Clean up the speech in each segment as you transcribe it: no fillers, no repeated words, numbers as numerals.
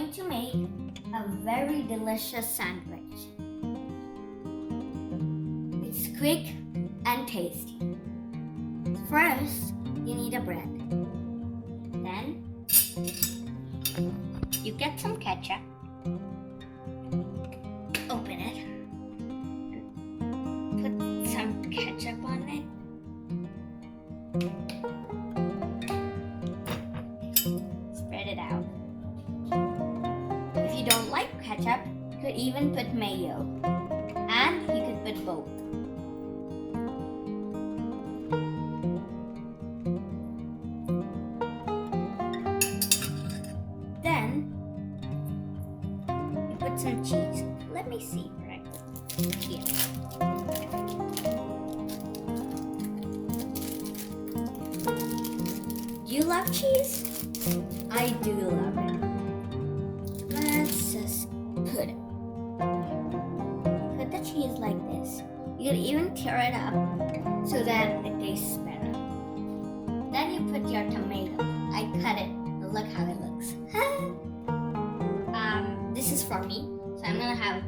going to make a very delicious sandwich. It's quick and tasty. First, you need a bread. Then, you get some ketchup. Open it. Put some ketchup on it. Spread it out. If you don't like ketchup, you could even put mayo. And you could put both. Then, you put some cheese. Let me see, right here. Do you love cheese? I do love it. Let's just put it. Put the cheese like this. You can even tear it up so that it tastes better. Then you put your tomato. I cut it. Look how it looks. This is for me, so I'm gonna have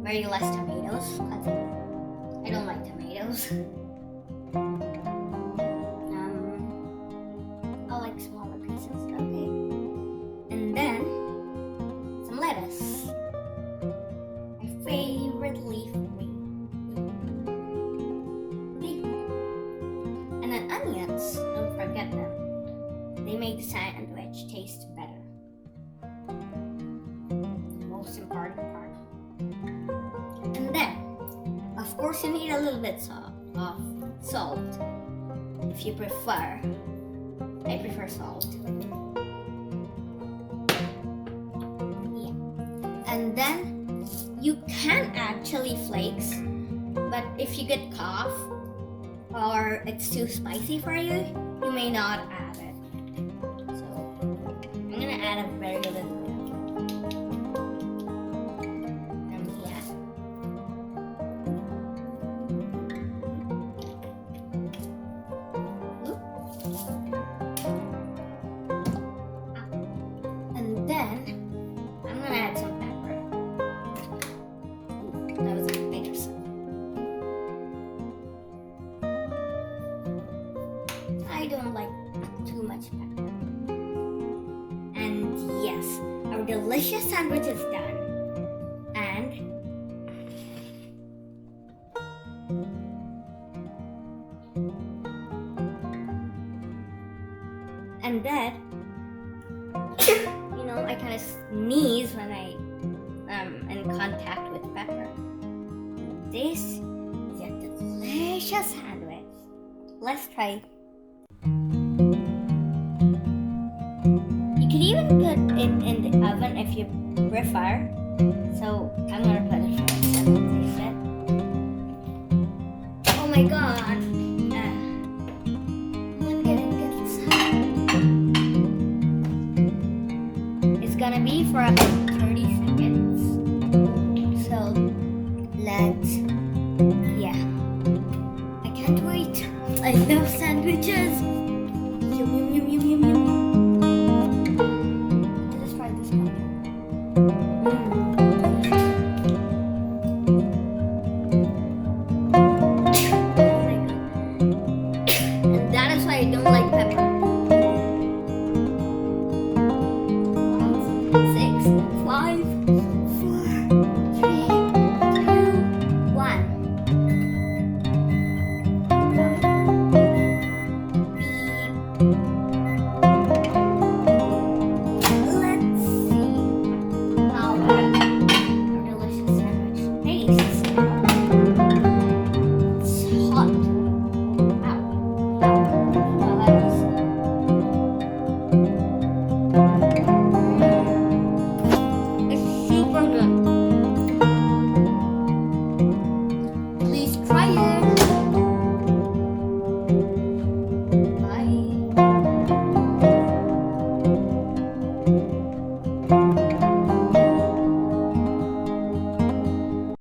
very less tomatoes because I don't like tomatoes. I like smaller pieces, okay? And then some lettuce. My favorite leaf green. And then onions, don't forget them. They make the sandwich taste better. Most important part. And then, of course, you need a little bit of salt. If you prefer. I prefer salt. Yeah. And then you can add chili flakes, but if you get cough or it's too spicy for you, you may not add it. So I'm gonna add a very little bit. Then I'm gonna add some pepper. Ooh, that was a bigger side. I don't like too much pepper. And yes, our delicious sandwich is done. And that I kind of sneeze when I am in contact with pepper. This is a delicious sandwich. Let's try. You can even put it in the oven if you prefer. So I'm gonna put it first and then taste it. Oh my god! Gonna be for about 30 seconds. So I can't wait. I love sandwiches. Yum yum yum yum yum yum. Let's try this one. And that is why I don't like pepper. 5, 4, 3, 2, 1. Let's see how our delicious sandwich tastes.